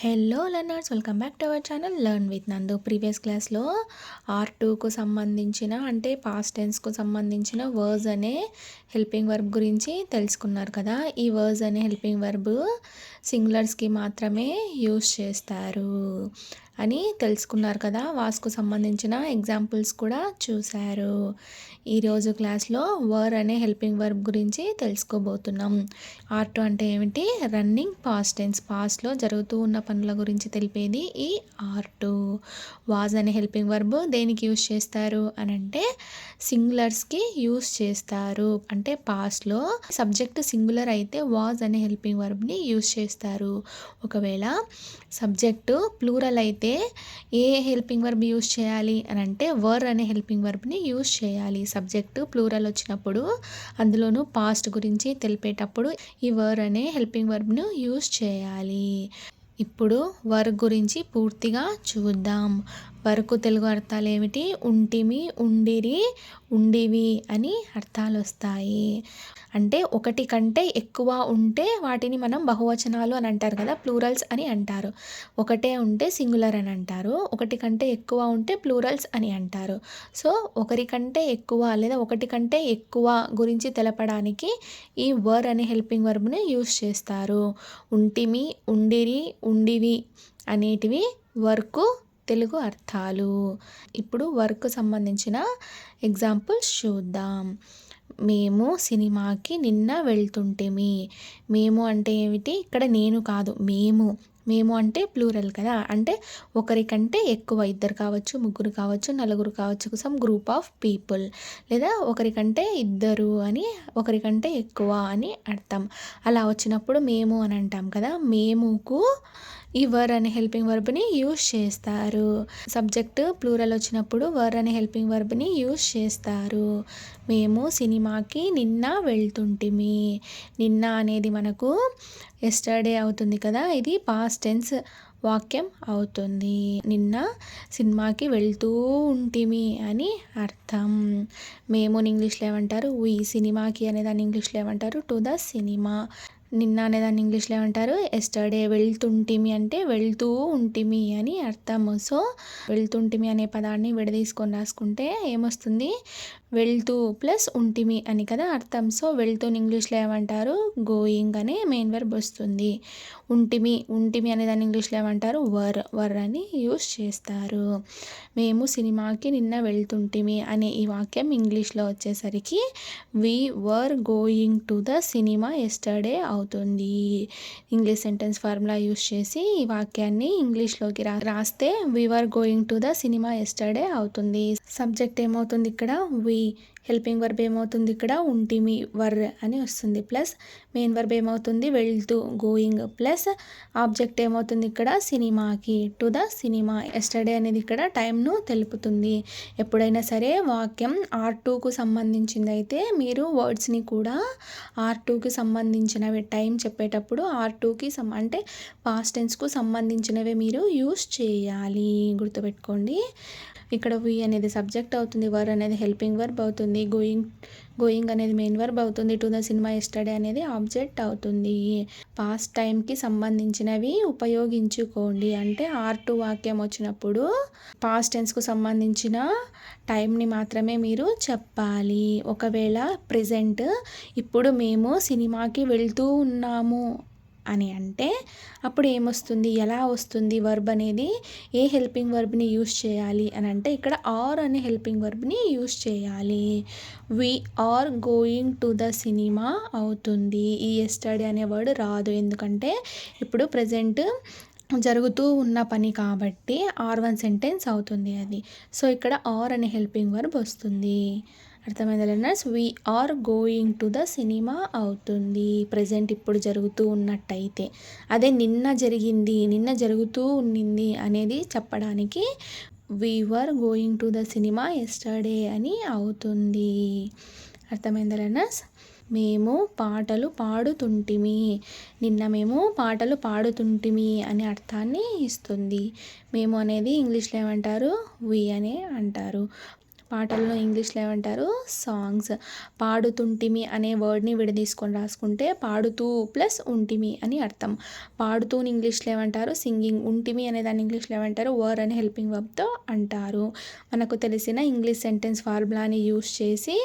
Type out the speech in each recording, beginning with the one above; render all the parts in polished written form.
Hello learners, welcome back to our channel learn with నందు. Previous క్లాస్లో R2కు సంబంధించిన అంటే పాస్ట్ టెన్స్కు సంబంధించిన వర్బ్స్ అనే హెల్పింగ్ వర్బ్ గురించి తెలుసుకున్నారు కదా. ఈ వర్బ్స్ అనే హెల్పింగ్ వర్బ్ సింగులర్స్కి మాత్రమే యూస్ చేస్తారు అని తెలుసుకున్నారు కదా. వాస్కు సంబంధించిన ఎగ్జాంపుల్స్ కూడా చూశారు. ఈరోజు క్లాస్లో వర్ అనే హెల్పింగ్ వర్బ్ గురించి తెలుసుకోబోతున్నాం. R2 అంటే ఏమిటి? రన్నింగ్ పాస్ట్ టెన్స్, పాస్ట్లో జరుగుతూ ఉన్న పనుల గురించి తెలిపేది ఈ R2. వాజ్ అనే హెల్పింగ్ వర్బ్ దేనికి యూస్ చేస్తారు అని అంటే సింగులర్స్కి యూస్ చేస్తారు. అంటే పాస్ట్లో సబ్జెక్ట్ సింగులర్ అయితే వాజ్ అనే హెల్పింగ్ వర్బ్ని యూస్ చేస్తారు. ఒకవేళ సబ్జెక్టు ప్లూరల్ అయితే ఏ హెల్పింగ్ వర్బ్ యూస్ చేయాలి అని అంటే వర్ అనే హెల్పింగ్ వర్బ్ని యూస్ చేయాలి. సబ్జెక్టు ప్లూరల్ వచ్చినప్పుడు అందులోనూ పాస్ట్ గురించి తెలిపేటప్పుడు ఈ వర్ అనే హెల్పింగ్ వర్బ్ను యూస్ చేయాలి. ఇప్పుడు వర్ గురించి పూర్తిగా చూద్దాం. వరకు తెలుగు అర్థాలు ఏమిటి? ఉంటిమి, ఉండిరి, ఉండివి అని అర్థాలు వస్తాయి. అంటే ఒకటి కంటే ఎక్కువ ఉంటే వాటిని మనం బహువచనాలు అని అంటారు కదా, ప్లూరల్స్ అని అంటారు. ఒకటే ఉంటే సింగులర్ అని అంటారు, ఒకటి కంటే ఎక్కువ ఉంటే ప్లూరల్స్ అని అంటారు. సో ఒకరి కంటే ఎక్కువ లేదా ఒకటి కంటే ఎక్కువ గురించి తెలపడానికి ఈ వర్ అనే హెల్పింగ్ వర్బ్ని యూస్ చేస్తారు. ఉంటిమి, ఉండిరి, ఉండివి అనేటివి వర్కు తెలుగు అర్థాలు. ఇప్పుడు వర్క్ సంబంధించిన ఎగ్జాంపుల్స్ చూద్దాం. మేము సినిమాకి నిన్న వెళ్తుంటిమి. మేము అంటే ఏమిటి? ఇక్కడ నేను కాదు, మేము. మేము అంటే ప్లూరల్ కదా, అంటే ఒకరికంటే ఎక్కువ, ఇద్దరు కావచ్చు, ముగ్గురు కావచ్చు, నలుగురు కావచ్చు, సమ్ గ్రూప్ ఆఫ్ పీపుల్. లేదా ఒకరికంటే ఇద్దరు అని, ఒకరికంటే ఎక్కువ అని అర్థం. అలా వచ్చినప్పుడు మేము అని అంటాం కదా. మేముకు ఈ వర్ అనే హెల్పింగ్ వర్బ్ని యూస్ చేస్తారు. సబ్జెక్ట్ ప్లూరల్ వచ్చినప్పుడు వర్ అనే హెల్పింగ్ వర్బ్ని యూస్ చేస్తారు. మేము సినిమాకి నిన్న వెళ్తుంటిమి. నిన్న అనేది మనకు ఎస్టర్డే అవుతుంది కదా, ఇది పాస్ట్ టెన్స్ వాక్యం అవుతుంది. నిన్న సినిమాకి వెళ్తూ ఉంటిమి అని అర్థం. మేము ఇంగ్లీష్లో ఏమంటారు? వీ. సినిమాకి అనేదాన్ని ఇంగ్లీష్లో ఏమంటారు? To the cinema. నిన్న అనేదాన్ని ఇంగ్లీష్లో ఏమంటారు? ఎస్టర్డే. వెళ్తుంటిమి అంటే వెళ్తూ ఉంటిమి అని అర్థము. సో వెళ్తుంటిమి అనే పదాన్ని విడదీసుకొని రాసుకుంటే ఏమొస్తుంది? వెళ్తూ ప్లస్ ఉంటిమి అని కదా అర్థం. సో వెళ్తూ ఇంగ్లీష్లో ఏమంటారు? గోయింగ్ అనే మెయిన్ వర్బ్ వస్తుంది. ఉంటిమి, ఉంటిమి అనేదాన్ని ఇంగ్లీష్లో ఏమంటారు? వర్. వర్ అని యూస్ చేస్తారు. మేము సినిమాకి నిన్న వెళ్తుంటిమి అనే ఈ వాక్యం ఇంగ్లీష్లో వచ్చేసరికి we were going to the cinema yesterday అవుతుంది. ఇంగ్లీష్ సెంటెన్స్ ఫార్ములా యూస్ చేసి ఈ వాక్యాన్ని ఇంగ్లీష్లోకి రాస్తే we were going to the cinema yesterday అవుతుంది. సబ్జెక్ట్ ఏమవుతుంది ఇక్కడ? వి. హెల్పింగ్ వర్బ్ ఏమవుతుంది ఇక్కడ? ఉంటిమి, వర్ అని వస్తుంది. ప్లస్ మెయిన్ వర్బ్ ఏమవుతుంది? వెళ్తూ, గోయింగ్. ప్లస్ ఆబ్జెక్ట్ ఏమవుతుంది ఇక్కడ? సినిమాకి, టు ద సినిమా. ఎస్టర్డే అనేది ఇక్కడ టైంను తెలుపుతుంది. ఎప్పుడైనా సరే వాక్యం R2కు సంబంధించింది అయితే మీరు వర్డ్స్ని కూడా R2కి సంబంధించినవి టైం చెప్పేటప్పుడు R2కి అంటే పాస్ట్ టెన్స్కు సంబంధించినవే మీరు యూస్ చేయాలి. గుర్తుపెట్టుకోండి. ఇక్కడ వి అనేది సబ్జెక్ట్ అవుతుంది, వర్ అనేది హెల్పింగ్ వర్బ్ అవుతుంది, గోయింగ్ అనేది మెయిన్ వర్బ్ అవుతుంది, టు ద సినిమా ఎస్టర్డే అనేది ఆబ్జెక్ట్ అవుతుంది. పాస్ట్ టైంకి సంబంధించినవి ఉపయోగించుకోండి. అంటే R2 వాక్యం వచ్చినప్పుడు పాస్ట్ టెన్స్కు సంబంధించిన టైంని మాత్రమే మీరు చెప్పాలి. ఒకవేళ ప్రెజెంట్ ఇప్పుడు మేము సినిమాకి వెళ్తూ ఉన్నాము అని అంటే అప్పుడు ఏమొస్తుంది? ఎలా వస్తుంది వర్బ్ అనేది? ఏ హెల్పింగ్ వర్బ్ని యూస్ చేయాలి అని అంటే ఇక్కడ ఆర్ అనే హెల్పింగ్ వర్బ్ని యూస్ చేయాలి. We are going to the cinema అవుతుంది. ఈ ఎస్టర్డే అనే వర్డ్ రాదు, ఎందుకంటే ఇప్పుడు ప్రజెంట్ జరుగుతూ ఉన్న పని కాబట్టి R1 సెంటెన్స్ అవుతుంది అది. సో ఇక్కడ ఆర్ అనే హెల్పింగ్ వర్బ్ వస్తుంది. అర్థమైందా learners? We are going to the cinema అవుతుంది ప్రజెంట్ ఇప్పుడు జరుగుతూ ఉన్నట్టయితే. అదే నిన్న జరిగింది, నిన్న జరుగుతూ ఉన్నింది అనేది చెప్పడానికి we were going to the cinema yesterday అని అవుతుంది. అర్థమైందా లెర్నర్స్? మేము పాటలు పాడుతుంటిమి. నిన్న మేము పాటలు పాడుతుంటిమి అనే అర్థాన్ని ఇస్తుంది. మేము అనేది ఇంగ్లీష్లో ఏమంటారు? వి అనే అంటారు. పాటల్లో ఇంగ్లీష్లో ఏమంటారు సాంగ్స్. పాడుతుంటిమి అనే వర్డ్ని విడదీసుకొని రాసుకుంటే పాడుతూ ప్లస్ ఉంటిమి అని అర్థం. పాడుతూని ఇంగ్లీష్లో ఏమంటారు సింగింగ్. ఉంటిమి అనే దాన్ని ఇంగ్లీష్లో ఏమంటారు వర్ అని హెల్పింగ్ వర్బ్తో అంటారు. మనకు తెలిసిన ఇంగ్లీష్ సెంటెన్స్ ఫార్ములాని యూస్ చేసి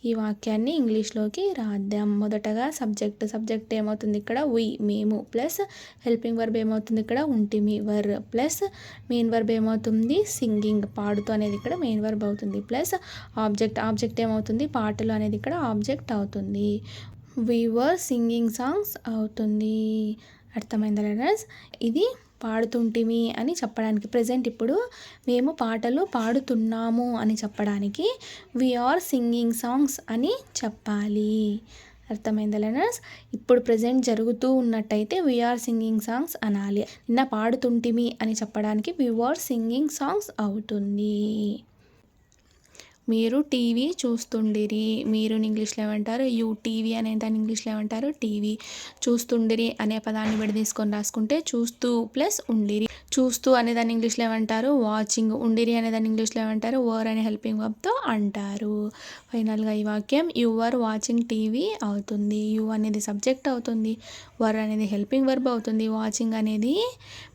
ఈ వాక్యాన్ని ఇంగ్లీష్లోకి రాద్దాం. మొదటగా సబ్జెక్ట్ ఏమవుతుంది ఇక్కడ వి మేము ప్లస్ హెల్పింగ్ వర్బ్ ఏమవుతుంది ఇక్కడ ఉంటిమి వర్ ప్లస్ మెయిన్ వర్బ్ ఏమవుతుంది సింగింగ్ పాడుతూ అనేది ఇక్కడ మెయిన్ వర్బ్ అవుతుంది ప్లస్ ఆబ్జెక్ట్ ఏమవుతుంది పాటలు అనేది ఇక్కడ ఆబ్జెక్ట్ అవుతుంది. వి వర్ సింగింగ్ సాంగ్స్ అవుతుంది. అర్థమైందా లెర్నర్స్? ఇది పాడుతుంటిమి అని చెప్పడానికి ప్రెజెంట్ ఇప్పుడు మేము పాటలు పాడుతున్నాము అని చెప్పడానికి వి ఆర్ సింగింగ్ సాంగ్స్ అని చెప్పాలి. అర్థమైందా లెర్నర్స్? ఇప్పుడు ప్రెజెంట్ జరుగుతూ ఉన్నట్టయితే వి ఆర్ సింగింగ్ సాంగ్స్ అనాలి. నిన్న పాడుతుంటిమి అని చెప్పడానికి వి వర్ సింగింగ్ సాంగ్స్ అవుతుంది. మీరు టీవీ చూస్తుండిరి. మీరు ఇంగ్లీష్లో ఏమంటారు యూ. టీవీ అనే దాన్ని ఇంగ్లీష్లో ఏమంటారు టీవీ. చూస్తుండిరి అనే పదాన్ని విడదీసుకొని రాసుకుంటే చూస్తూ ప్లస్ ఉండిరి. చూస్తూ అనేదాన్ని ఇంగ్లీష్లో ఏమంటారు వాచింగ్. ఉండిరి అనేదాన్ని ఇంగ్లీష్లో ఏమంటారు వర్ అనే హెల్పింగ్ వర్బ్తో అంటారు. ఫైనల్గా ఈ వాక్యం యు ఆర్ వాచింగ్ టీవీ అవుతుంది. యు అనేది సబ్జెక్ట్ అవుతుంది, వర్ అనేది హెల్పింగ్ వర్బ్ అవుతుంది, వాచింగ్ అనేది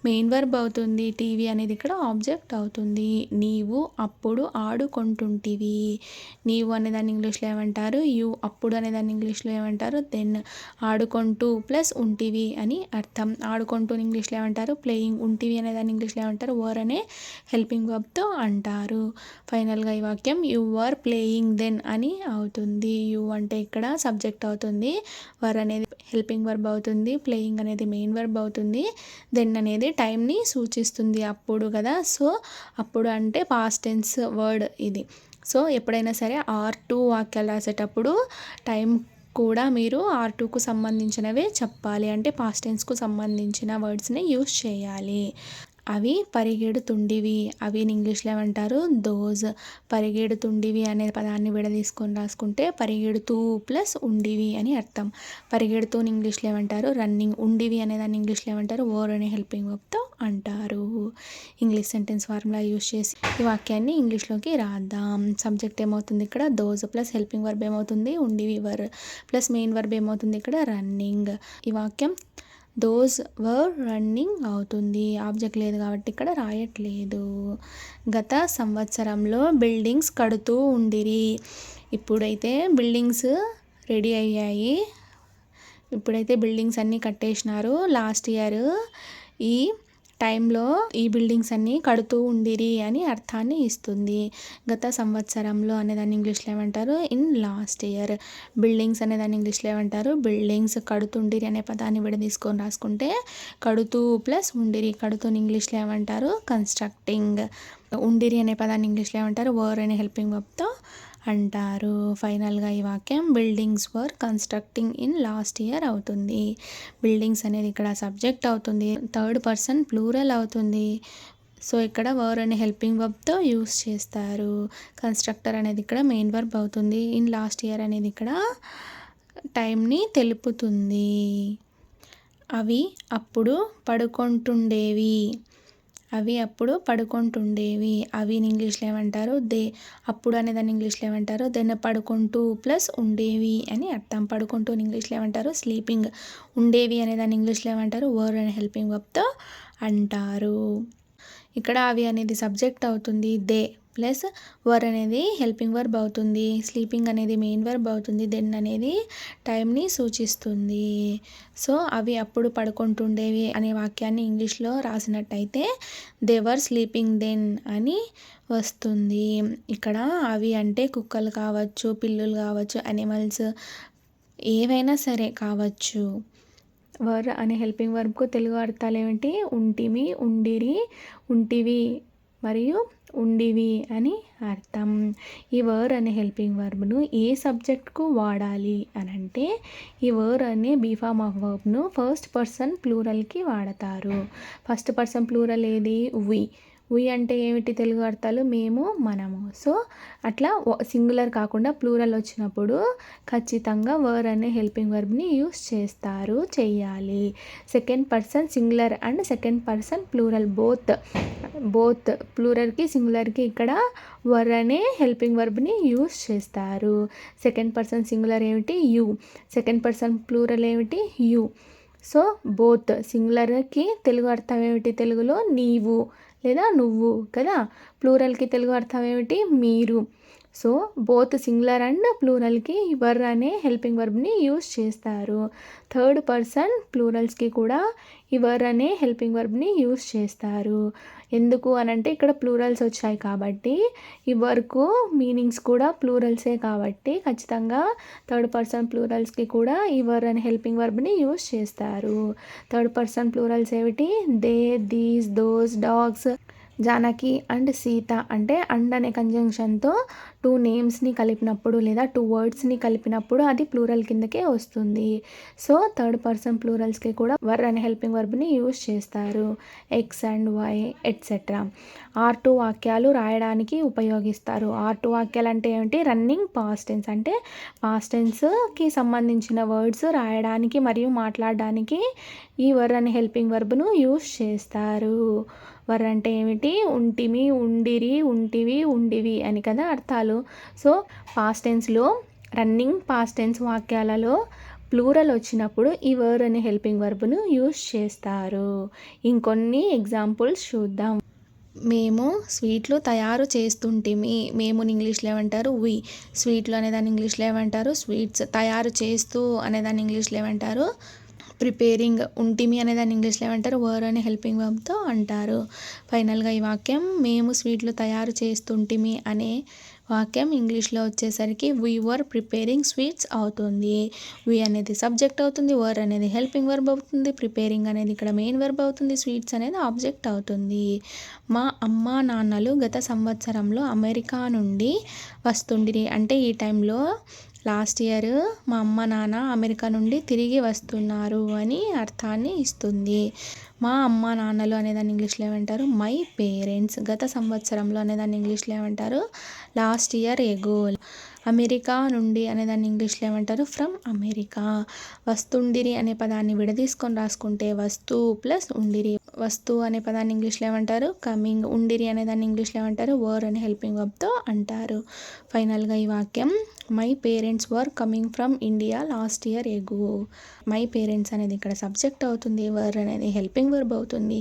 మెయిన్ వర్బ్ అవుతుంది, టీవీ అనేది ఇక్కడ ఆబ్జెక్ట్ అవుతుంది. నీవు అప్పుడు ఆడుకుంటుంటివి. నీవు అనేదాన్ని ఇంగ్లీష్లో ఏమంటారు యు. అప్పుడు అనేదాన్ని ఇంగ్లీష్లో ఏమంటారు దెన్. ఆడుకుంటూ ప్లస్ ఉంటివి అని అర్థం. ఆడుకుంటూ ఇంగ్లీష్లో ఏమంటారు ప్లేయింగ్. ఉంటివి అనేదాన్ని ఇంగ్లీష్లో ఏమంటారు వర్ అనే హెల్పింగ్ వర్బ్తో అంటారు. ఫైనల్గా ఈ వాక్యం యు వర్ ప్లేయింగ్ దెన్ అని అవుతుంది. యు అంటే ఇక్కడ సబ్జెక్ట్ అవుతుంది, వర్ అనేది హెల్పింగ్ వర్బ్ అవుతుంది, ప్లేయింగ్ అనేది మెయిన్ వర్బ్ అవుతుంది, దెన్ అనేది టైంని సూచిస్తుంది అప్పుడు కదా. సో అప్పుడు అంటే పాస్ట్ టెన్స్ వర్డ్ ఇది. సో ఎప్పుడైనా సరే R2 వాక్యాలు రాసేటప్పుడు టైం కూడా మీరు R2కు సంబంధించినవే చెప్పాలి. అంటే పాస్ట్ టెన్స్కు సంబంధించిన వర్డ్స్ని యూస్ చేయాలి. అవి పరిగెడుతుండివి. అవి ఇంగ్లీష్లో ఏమంటారు దోజ్. పరిగెడుతుండివి అనే పదాన్ని విడదీసుకొని రాసుకుంటే పరిగెడుతూ ప్లస్ ఉండివి అని అర్థం. పరిగెడుతూ ఇంగ్లీష్లో ఏమంటారు రన్నింగ్. ఉండివి అనేదాన్ని ఇంగ్లీష్లో ఏమంటారు వర్ అనే హెల్పింగ్ వర్బ్తో అంటారు. ఇంగ్లీష్ సెంటెన్స్ ఫార్ములా యూస్ చేసి ఈ వాక్యాన్ని ఇంగ్లీష్లోకి రాద్దాం. సబ్జెక్ట్ ఏమవుతుంది ఇక్కడ దోజ్ ప్లస్ హెల్పింగ్ వర్బ్ ఏమవుతుంది ఉండివి వర్ ప్లస్ మెయిన్ వర్బ్ ఏమవుతుంది ఇక్కడ రన్నింగ్. ఈ వాక్యం దోస్ వర్ రన్నింగ్ అవుతుంది. ఆబ్జెక్ట్ లేదు కాబట్టి ఇక్కడ రాయట్లేదు. గత సంవత్సరంలో బిల్డింగ్స్ కడుతూ ఉండిరి. ఇప్పుడైతే బిల్డింగ్స్ రెడీ అయ్యాయి. ఇప్పుడైతే బిల్డింగ్స్ అన్నీ కట్టేసినారు. లాస్ట్ ఇయర్ ఈ టైంలో ఈ బిల్డింగ్స్ అన్నీ కడుతూ ఉండిరి అని అర్థాన్ని ఇస్తుంది. గత సంవత్సరంలో అనేదాన్ని ఇంగ్లీష్లో ఏమంటారు ఇన్ లాస్ట్ ఇయర్. బిల్డింగ్స్ అనేదాన్ని ఇంగ్లీష్లో ఏమంటారు బిల్డింగ్స్. కడుతుండిరి అనే పదాన్ని విడదీసుకొని రాసుకుంటే కడుతూ ప్లస్ ఉండిరి. కడుతూని ఇంగ్లీష్లో ఏమంటారు కన్స్ట్రక్టింగ్. ఉండిరి అనే పదాన్ని ఇంగ్లీష్లో ఏమంటారు వర్ అనే హెల్పింగ్ వర్బ్తో అంటారు. ఫైనల్గా ఈ వాక్యం buildings were constructing in last year అవుతుంది. బిల్డింగ్స్ అనేది ఇక్కడ సబ్జెక్ట్ అవుతుంది, థర్డ్ పర్సన్ ప్లూరల్ అవుతుంది. సో ఇక్కడ వర్ అనే హెల్పింగ్ వర్బ్తో యూస్ చేస్తారు. కన్స్ట్రక్టర్ అనేది ఇక్కడ మెయిన్ వర్బ్ అవుతుంది. ఇన్ లాస్ట్ ఇయర్ అనేది ఇక్కడ టైంని తెలుపుతుంది. అవి అప్పుడు పడుకుంటుండేవి. అవి అప్పుడు పడుకుంటుండేవి. అవి ఇంగ్లీష్లో ఏమంటారు దే. అప్పుడు అనేదాన్ని ఇంగ్లీష్లో ఏమంటారు దెన్. పడుకుంటూ ప్లస్ ఉండేవి అని అర్థం. పడుకుంటూ ఇంగ్లీష్లో ఏమంటారు స్లీపింగ్. ఉండేవి అనేదాన్ని ఇంగ్లీష్లో ఏమంటారు వర్ అనే హెల్పింగ్ వర్బ్తో అంటారు. ఇక్కడ అవి అనేది సబ్జెక్ట్ అవుతుంది దే ప్లస్ వర్ అనేది హెల్పింగ్ వర్బ్ అవుతుంది, స్లీపింగ్ అనేది మెయిన్ వర్బ్ అవుతుంది, దెన్ అనేది టైంని సూచిస్తుంది. సో అవి అప్పుడు పడుకుంటుండేవి అనే వాక్యాన్ని ఇంగ్లీష్లో రాసినట్టయితే దే వర్ స్లీపింగ్ దెన్ అని వస్తుంది. ఇక్కడ అవి అంటే కుక్కలు కావచ్చు, పిల్లులు కావచ్చు, యానిమల్స్ ఏవైనా సరే కావచ్చు. వర్ అనే హెల్పింగ్ వర్బ్కు తెలుగు అర్థాలు ఏమిటి ఉంటిమి, ఉండిరి, ఉంటివి మరియు ఉండివి అని అర్థం. ఈ వర్ అనే హెల్పింగ్ వర్బ్ను ఏ సబ్జెక్ట్కు వాడాలి అని అంటే ఈ వర్ అనే బీఫామ్ ఆఫ్ వర్బ్ను ఫస్ట్ పర్సన్ ప్లూరల్కి వాడతారు. ఫస్ట్ పర్సన్ ప్లూరల్ ఏది వి. వి అంటే ఏమిటి తెలుగు అర్థాలు? మేము, మనము. సో అట్లా సింగులర్ కాకుండా ప్లూరల్ వచ్చినప్పుడు ఖచ్చితంగా వర్ అనే హెల్పింగ్ వర్బ్ని యూస్ చేస్తారు, చెయ్యాలి. Second person singular and second person plural both ప్లూరల్కి సింగులర్కి ఇక్కడ వర్ అనే హెల్పింగ్ వర్బ్ని యూస్ చేస్తారు. సెకండ్ పర్సన్ సింగులర్ ఏమిటి? యు. సెకండ్ పర్సన్ ప్లూరల్ ఏమిటి? యు. సో బోత్ సింగులర్కి తెలుగు అర్థం ఏమిటి? తెలుగులో నీవు లేదా నువ్వు కదా. ప్లూరల్కి తెలుగు అర్థం ఏమిటి? మీరు. సో బోత్ సింగులర్ అండ్ ప్లూరల్కి వర్ అనే హెల్పింగ్ వర్బ్ని యూస్ చేస్తారు. థర్డ్ పర్సన్ ప్లూరల్స్కి కూడా ఈ వర్ అనే హెల్పింగ్ వర్బ్ని యూస్ చేస్తారు. ఎందుకు అనంటే ఇక్కడ ప్లూరల్స్ వచ్చాయి కాబట్టి, ఈ వర్కు మీనింగ్స్ కూడా ప్లూరల్సే కాబట్టి ఖచ్చితంగా థర్డ్ పర్సన్ ప్లూరల్స్కి కూడా ఈ వర్ అనే హెల్పింగ్ వర్బ్ని యూస్ చేస్తారు. థర్డ్ పర్సన్ ప్లూరల్స్ ఏమిటి? They, these, those, dogs. Janaki and Sita అంటే అండ్ అనే కంజంక్షన్తో 2 నేమ్స్ని కలిపినప్పుడు లేదా 2 వర్డ్స్ని కలిపినప్పుడు అది ప్లూరల్ కిందకే వస్తుంది. సో థర్డ్ పర్సన్ ప్లూరల్స్కి కూడా వర్ అనే హెల్పింగ్ వర్బ్ని యూస్ చేస్తారు. X and Y etcetera. R2 వాక్యాలు రాయడానికి ఉపయోగిస్తారు. R2 వాక్యాలు అంటే ఏమిటి? రన్నింగ్ పాస్ట్ టెన్స్ అంటే పాస్ట్ టెన్స్కి సంబంధించిన వర్డ్స్ రాయడానికి మరియు మాట్లాడడానికి ఈ వర్ అనే హెల్పింగ్ వర్బ్ను యూస్ చేస్తారు. వర్ అంటే ఏమిటి? ఉంటిమి, ఉండిరి, ఉంటివి, ఉండివి అని కదా అర్థాలు. సో పాస్ట్ టెన్స్లో రన్నింగ్ పాస్ట్ టెన్స్ వాక్యాలలో ప్లూరల్ వచ్చినప్పుడు ఈ వర్ అనే హెల్పింగ్ వర్బ్ను యూస్ చేస్తారు. ఇంకొన్ని ఎగ్జాంపుల్స్ చూద్దాం. మేము స్వీట్లు తయారు చేస్తుంటిమి. మేముని ఇంగ్లీష్లో ఏమంటారు? వి. స్వీట్లు అనేదాన్ని ఇంగ్లీష్లో ఏమంటారు? స్వీట్స్. తయారు చేస్తూ అనేదాన్ని ఇంగ్లీష్లో ఏమంటారు? ప్రిపేరింగ్. ఉంటిమి అనేదాన్ని ఇంగ్లీష్లో ఏమంటారు? వర్ అనే హెల్పింగ్ వర్బ్తో అంటారు. ఫైనల్గా ఈ వాక్యం మేము స్వీట్లు తయారు చేస్తుంటిమి అనే వాక్యం ఇంగ్లీష్లో వచ్చేసరికి వీ వర్ ప్రిపేరింగ్ స్వీట్స్ అవుతుంది. వి అనేది సబ్జెక్ట్ అవుతుంది, వర్ అనేది హెల్పింగ్ వర్బ్ అవుతుంది, ప్రిపేరింగ్ అనేది ఇక్కడ మెయిన్ వర్బ్ అవుతుంది, స్వీట్స్ అనేది ఆబ్జెక్ట్ అవుతుంది. మా అమ్మా నాన్నలు గత సంవత్సరంలో అమెరికా నుండి వస్తుండిరి అంటే ఈ టైంలో లాస్ట్ ఇయర్ మా అమ్మ నాన్న అమెరికా నుండి తిరిగి వస్తున్నారు అని అర్థాన్ని ఇస్తుంది. మా అమ్మ నాన్నలు అనేదాన్ని ఇంగ్లీష్లో ఏమంటారు? My parents. గత సంవత్సరంలో అనేదాన్ని ఇంగ్లీష్లో ఏమంటారు? Last year ago. అమెరికా నుండి అనేదాన్ని ఇంగ్లీష్లో ఏమంటారు? From America. వస్తుండిరి అనే పదాన్ని విడదీసుకొని రాసుకుంటే వస్తు ప్లస్ ఉండిరి. వస్తు అనే పదాన్ని ఇంగ్లీష్లో ఏమంటారు? కమింగ్. ఉండిరి అనేదాన్ని ఇంగ్లీష్లో ఏమంటారు? వర్ అనే హెల్పింగ్ వర్బ్తో అంటారు. ఫైనల్గా ఈ వాక్యం my parents were coming from India last year ago. My parents అనేది ఇక్కడ సబ్జెక్ట్ అవుతుంది, వర్ అనేది హెల్పింగ్ వర్బ్ అవుతుంది,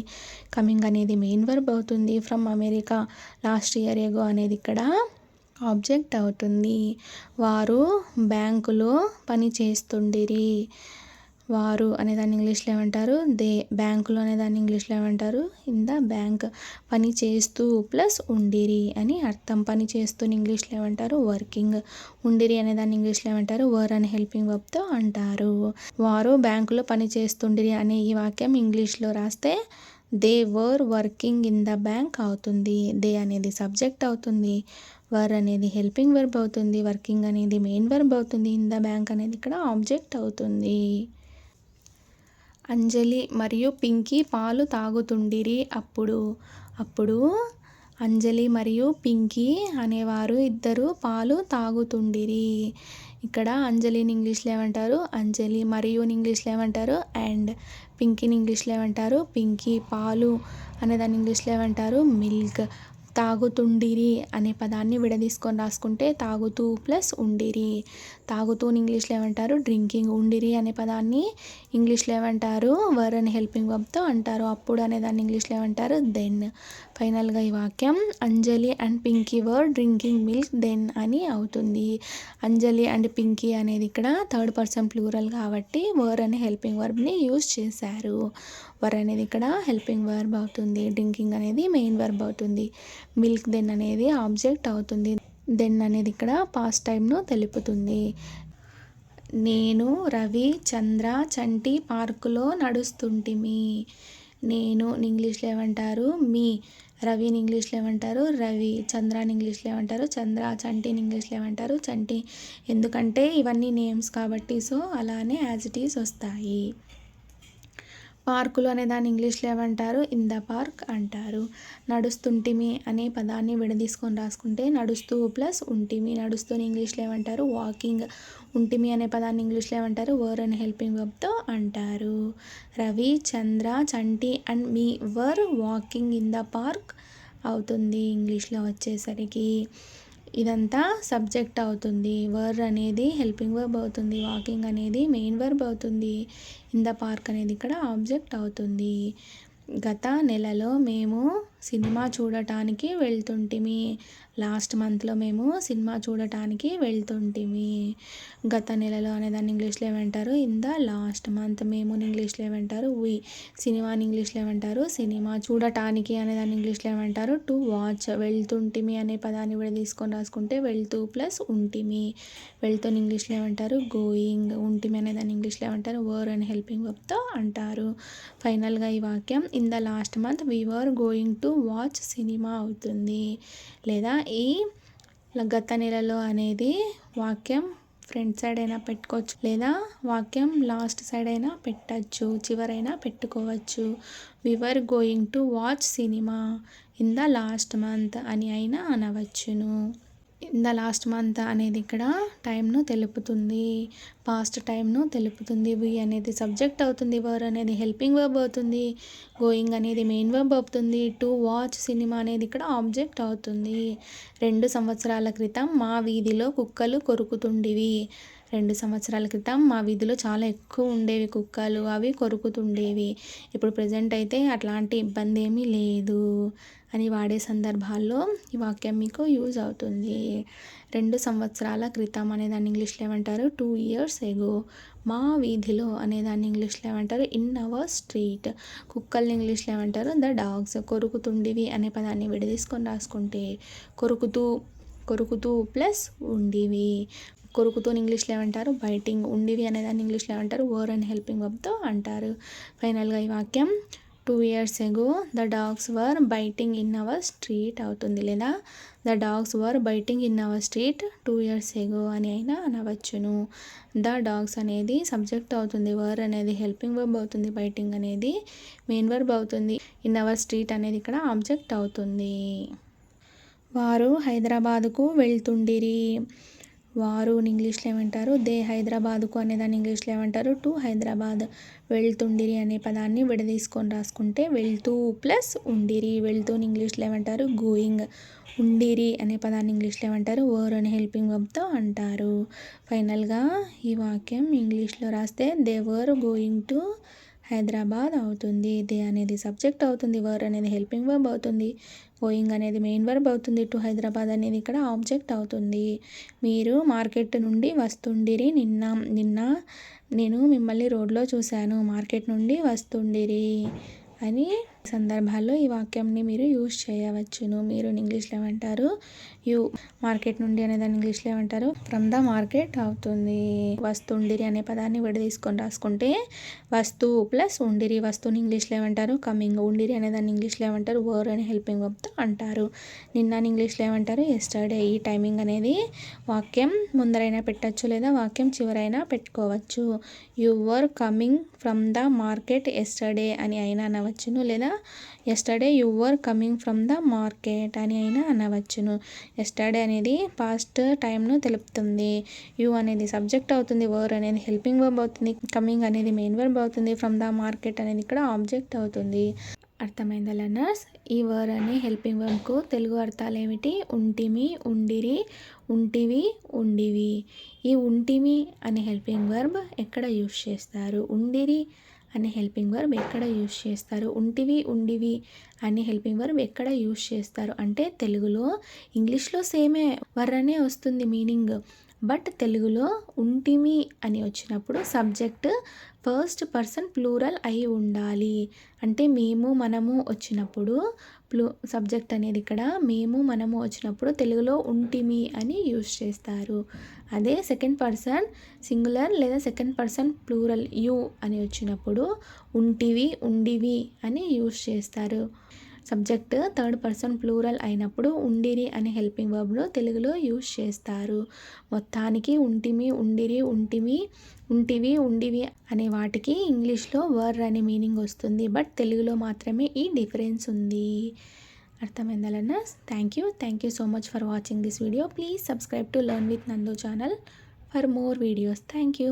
కమింగ్ అనేది మెయిన్ వర్బ్ అవుతుంది, from America last year ago అనేది ఇక్కడ ఆబ్జెక్ట్ అవుతుంది. వారు బ్యాంకులో పని చేస్తుండిరి. వారు అనేదాన్ని ఇంగ్లీష్లో ఏమంటారు? దే. బ్యాంకులో అనేదాన్ని ఇంగ్లీష్లో ఏమంటారు? In the bank. పని చేస్తూ ప్లస్ ఉండిరి అని అర్థం. పని చేస్తూ ఇంగ్లీష్లో ఏమంటారు? వర్కింగ్. ఉండిరి అనేదాన్ని ఇంగ్లీష్లో ఏమంటారు? వర్ అనే హెల్పింగ్ వర్బ్తో అంటారు. వారు బ్యాంకులో పని చేస్తుండిరి అనే ఈ వాక్యం ఇంగ్లీష్లో రాస్తే they were working in the bank అవుతుంది. దే అనేది సబ్జెక్ట్ అవుతుంది, వర్ అనేది హెల్పింగ్ వర్బ్ అవుతుంది, వర్కింగ్ అనేది మెయిన్ వర్బ్ అవుతుంది, ఇన్ ద బ్యాంక్ అనేది ఇక్కడ ఆబ్జెక్ట్ అవుతుంది. అంజలి మరియు పింకీ పాలు తాగుతుండిరి. అప్పుడు అంజలి మరియు పింకీ అనేవారు ఇద్దరు పాలు తాగుతుండిరి. ఇక్కడ అంజలిని ఇంగ్లీష్లో ఏమంటారు? అంజలి. మరియు ఇంగ్లీష్లో ఏమంటారు? అండ్. పింకీని ఇంగ్లీష్లో ఏమంటారు? పింకీ. పాలు అనేదాన్ని ఇంగ్లీష్లో ఏమంటారు? మిల్క్. తాగుతుండిరి అనే పదాన్ని విడదీసుకొని రాసుకుంటే తాగుతూ ప్లస్ ఉండిరి. తాగుతూని ఇంగ్లీష్లో ఏమంటారు? డ్రింకింగ్. ఉండిరి అనే పదాన్ని ఇంగ్లీష్లో ఏమంటారు? వర్ అనే హెల్పింగ్ వర్బ్తో అంటారు. అప్పుడు అనేదాన్ని ఇంగ్లీష్లో ఏమంటారు? దెన్. ఫైనల్గా ఈ వాక్యం Anjali and Pinky were drinking milk then అని అవుతుంది. అంజలి అండ్ పింకీ అనేది ఇక్కడ థర్డ్ పర్సన్ ప్లూరల్ కాబట్టి వర్ అనే హెల్పింగ్ వర్బ్ని యూజ్ చేశారు. వర్ అనేది ఇక్కడ హెల్పింగ్ వర్బ్ అవుతుంది, డ్రింకింగ్ అనేది మెయిన్ వర్బ్ అవుతుంది, మిల్క్ దెన్ అనేది ఆబ్జెక్ట్ అవుతుంది. దెన్ అనేది ఇక్కడ పాస్ట్ టైంను తెలుపుతుంది. నేను, రవి, చంద్ర, చంటి పార్కులో నడుస్తుంటిమి. నేను ఇంగ్లీష్లో ఏమంటారు? మీ. రవిని ఇంగ్లీష్లో ఏమంటారు? రవి. చంద్రాని ఇంగ్లీష్లో ఏమంటారు? చంద్ర. చంటిని ఇంగ్లీష్లో ఏమంటారు? చంటి. ఎందుకంటే ఇవన్నీ నేమ్స్ కాబట్టి సో అలానే యాజ్ ఇట్ ఈస్ వస్తాయి. పార్కులు అనే దాన్ని ఇంగ్లీష్లో ఏమంటారు? ఇన్ ద పార్క్ అంటారు. నడుస్తుంటిమి అనే పదాన్ని విడదీసుకొని రాసుకుంటే నడుస్తూ ప్లస్ ఉంటిమి. నడుస్తూని ఇంగ్లీష్లో ఏమంటారు? వాకింగ్. ఉంటిమి అనే పదాన్ని ఇంగ్లీష్లో ఏమంటారు? వర్ అండ్ హెల్పింగ్ వర్బ్తో అంటారు. Ravi, Chandra, Chanti and me were walking in the park అవుతుంది ఇంగ్లీష్లో వచ్చేసరికి. ఇదంతా సబ్జెక్ట్ అవుతుంది. వర్ అనేది హెల్పింగ్ వర్బ్ అవుతుంది. వాకింగ్ అనేది మెయిన్ వర్బ్ అవుతుంది. ఇన్ ద పార్క్ అనేది ఇక్కడ ఆబ్జెక్ట్ అవుతుంది. గత నెలలో మేము సినిమా చూడటానికి వెళ్తుంటిమి. లాస్ట్ మంత్లో మేము సినిమా చూడటానికి వెళ్తుంటిమి. గత నెలలో అనేదాన్ని ఇంగ్లీష్లో ఏమంటారు? In the last month. మేము ఇంగ్లీష్లో ఏమంటారు? వి. సినిమాని ఇంగ్లీష్లో ఏమంటారు? సినిమా. చూడటానికి అనేదాన్ని ఇంగ్లీష్లో ఏమంటారు? To watch. వెళ్తుంటిమి అనే పదాన్ని కూడా తీసుకొని రాసుకుంటే వెళ్తూ ప్లస్ ఉంటిమి. వెళ్తూని ఇంగ్లీష్లో ఏమంటారు? గోయింగ్. ఉంటిమి అనేదాన్ని ఇంగ్లీష్లో ఏమంటారు? వర్ అండ్ హెల్పింగ్ వర్బ్తో అంటారు. ఫైనల్గా ఈ వాక్యం in the last month we were going to watch cinema అవుతుంది. లేదా ఈ గత నెలలో అనేది వాక్యం ఫ్రంట్ సైడ్ అయినా పెట్టుకోవచ్చు, లేదా వాక్యం లాస్ట్ సైడ్ అయినా పెట్టచ్చు, చివరైనా పెట్టుకోవచ్చు. We were going to watch cinema in the last month అని అయినా అనవచ్చును. ఇన్ ద లాస్ట్ మంత్ అనేది ఇక్కడ టైంను తెలుపుతుంది, పాస్ట్ టైంను తెలుపుతుంది. వి అనేది సబ్జెక్ట్ అవుతుంది, వర్ అనేది హెల్పింగ్ వర్బ్ అవుతుంది, గోయింగ్ అనేది మెయిన్ వర్బ్ అవుతుంది, టు వాచ్ సినిమా అనేది ఇక్కడ ఆబ్జెక్ట్ అవుతుంది. 2 సంవత్సరాల క్రితం మా వీధిలో కుక్కలు కొరుకుతుండేవి. 2 సంవత్సరాల క్రితం మా వీధిలో చాలా ఎక్కువ ఉండేవి కుక్కలు, అవి కొరుకుతుండేవి. ఇప్పుడు ప్రజెంట్ అయితే అట్లాంటి ఇబ్బంది ఏమీ లేదు అని వాడే సందర్భాల్లో ఈ వాక్యం మీకు యూజ్ అవుతుంది. 2 సంవత్సరాల క్రితం అనేదాన్ని ఇంగ్లీష్లో ఏమంటారు? 2 years ago. మా వీధిలో అనేదాన్ని ఇంగ్లీష్లో ఏమంటారు? In our street. కుక్కల్ని ఇంగ్లీష్లో ఏమంటారు? The dogs. కొరుకుతుండివి అనే పదాన్ని విడదీసుకొని రాసుకుంటే కొరుకుతూ ప్లస్ ఉండివి. కొరుకుతూని ఇంగ్లీష్లో ఏమంటారు? బైటింగ్. ఉండివి అనేదాన్ని ఇంగ్లీష్లో ఏమంటారు? వర్ అండ్ హెల్పింగ్ వర్బ్తో అంటారు. ఫైనల్గా ఈ వాక్యం 2 years ago the dogs were biting in our street అవుతుంది, లేదా the dogs were biting in our street 2 years ago అని అయినా అనవచ్చును. ద డాగ్స్ అనేది సబ్జెక్ట్ అవుతుంది, వర్ అనేది హెల్పింగ్ వర్బ్ అవుతుంది, బైటింగ్ అనేది మెయిన్ వర్బ్ అవుతుంది, ఇన్ అవర్ స్ట్రీట్ అనేది ఇక్కడ ఆబ్జెక్ట్ అవుతుంది. వారు హైదరాబాదుకు వెళ్తుండిరి. వారు ఇంగ్లీష్లో ఏమంటారు? దే హైదరాబాదుకు అనేదాన్ని ఇంగ్లీష్లో ఏమంటారు? టు హైదరాబాద్. వెళ్తుండిరి అనే పదాన్ని విడదీసుకొని రాసుకుంటే వెళ్తూ ప్లస్ ఉండిరి. వెళ్తూని ఇంగ్లీష్లో ఏమంటారు? గోయింగ్. ఉండిరి అనే పదాన్ని ఇంగ్లీష్లో ఏమంటారు? వర్ అని హెల్పింగ్ వర్బ్తో అంటారు. ఫైనల్గా ఈ వాక్యం ఇంగ్లీష్లో రాస్తే they were going to Hyderabad అవుతుంది. దే అనేది సబ్జెక్ట్ అవుతుంది, వర్ అనేది హెల్పింగ్ వర్బ్ అవుతుంది, గోయింగ్ అనేది మెయిన్ వర్బ్ అవుతుంది, టు హైదరాబాద్ అనేది ఇక్కడ ఆబ్జెక్ట్ అవుతుంది. మీరు మార్కెట్ నుండి వస్తుండిరి. నిన్న నేను మిమ్మల్ని రోడ్లో చూశాను. మార్కెట్ నుండి వస్తుండిరి అని సందర్భాల్లో ఈ వాక్యంని మీరు యూజ్ చేయవచ్చును. మీరు ఇంగ్లీష్లో ఏమంటారు? యూ. మార్కెట్ నుండి అనేదాన్ని ఇంగ్లీష్లో ఏమంటారు? ఫ్రమ్ ద మార్కెట్ అవుతుంది. వస్తుండిరి అనే పదాన్ని విడదీసుకొని రాసుకుంటే వస్తువు ప్లస్ ఉండిరి. వస్తువుని ఇంగ్లీష్లో ఏమంటారు? కమింగ్. ఉండిరి అనేదాన్ని ఇంగ్లీష్లో ఏమంటారు? వర్ అని హెల్పింగ్ వర్బ్తో అంటారు. నిన్న ఇంగ్లీష్లో ఏమంటారు? ఎస్టర్డే. ఈ టైమింగ్ అనేది వాక్యం ముందరైనా పెట్టచ్చు, లేదా వాక్యం చివరైనా పెట్టుకోవచ్చు. You were coming from the market yesterday అని అయినా అనవచ్చును, లేదా yesterday you were coming from the market అని అయినా అనవచ్చును. ఎస్టర్డే అనేది పాస్ట్ టైంను తెలుపుతుంది. యు అనేది సబ్జెక్ట్ అవుతుంది, వర్ అనేది హెల్పింగ్ వర్బ్ అవుతుంది, కమింగ్ అనేది మెయిన్ వర్బ్ అవుతుంది, ఫ్రమ్ ద మార్కెట్ అనేది ఇక్కడ ఆబ్జెక్ట్ అవుతుంది. అర్థమైందా లర్నర్స్? ఈ వర్ అనే హెల్పింగ్ వర్బ్కు తెలుగు అర్థాలు ఏమిటి? ఉంటిమి, ఉండిరి, ఉంటివి, ఉండివి. ఈ ఉంటిమి అనే హెల్పింగ్ వర్బ్ ఎక్కడ యూజ్ చేస్తారు? ఉండిరి అనే హెల్పింగ్ వర్బ్ ఎక్కడ యూజ్ చేస్తారు? ఉంటివి, ఉండివి అనే హెల్పింగ్ వర్బ్ ఎక్కడ యూజ్ చేస్తారు అంటే తెలుగులో, ఇంగ్లీష్లో సేమే వర్ అనే వస్తుంది మీనింగ్, బట్ తెలుగులో ఉంటిమి అని వచ్చినప్పుడు సబ్జెక్ట్ ఫస్ట్ పర్సన్ ప్లూరల్ అయి ఉండాలి. అంటే మేము మనము వచ్చినప్పుడు సబ్జెక్ట్ అనేది ఇక్కడ మేము మనము వచ్చినప్పుడు తెలుగులో ఉంటిమి అని యూజ్ చేస్తారు. అదే సెకండ్ పర్సన్ సింగులర్ లేదా సెకండ్ పర్సన్ ప్లూరల్ యు అని వచ్చినప్పుడు ఉంటివి, ఉండివి అని యూజ్ చేస్తారు. సబ్జెక్ట్ థర్డ్ పర్సన్ ప్లూరల్ అయినప్పుడు ఉండిరి అనే హెల్పింగ్ వర్బ్ను తెలుగులో యూజ్ చేస్తారు. మొత్తానికి ఉంటిమి, ఉండిరి, ఉంటివి, ఉండివి అనే వాటికి ఇంగ్లీష్లో వర్ అనే మీనింగ్ వస్తుంది. బట్ తెలుగులో మాత్రమే ఈ డిఫరెన్స్ ఉంది. అర్థమైందా లెర్నర్స్? Thank you so much for watching this video. Please subscribe to learn with Nandu channel for more videos. Thank you.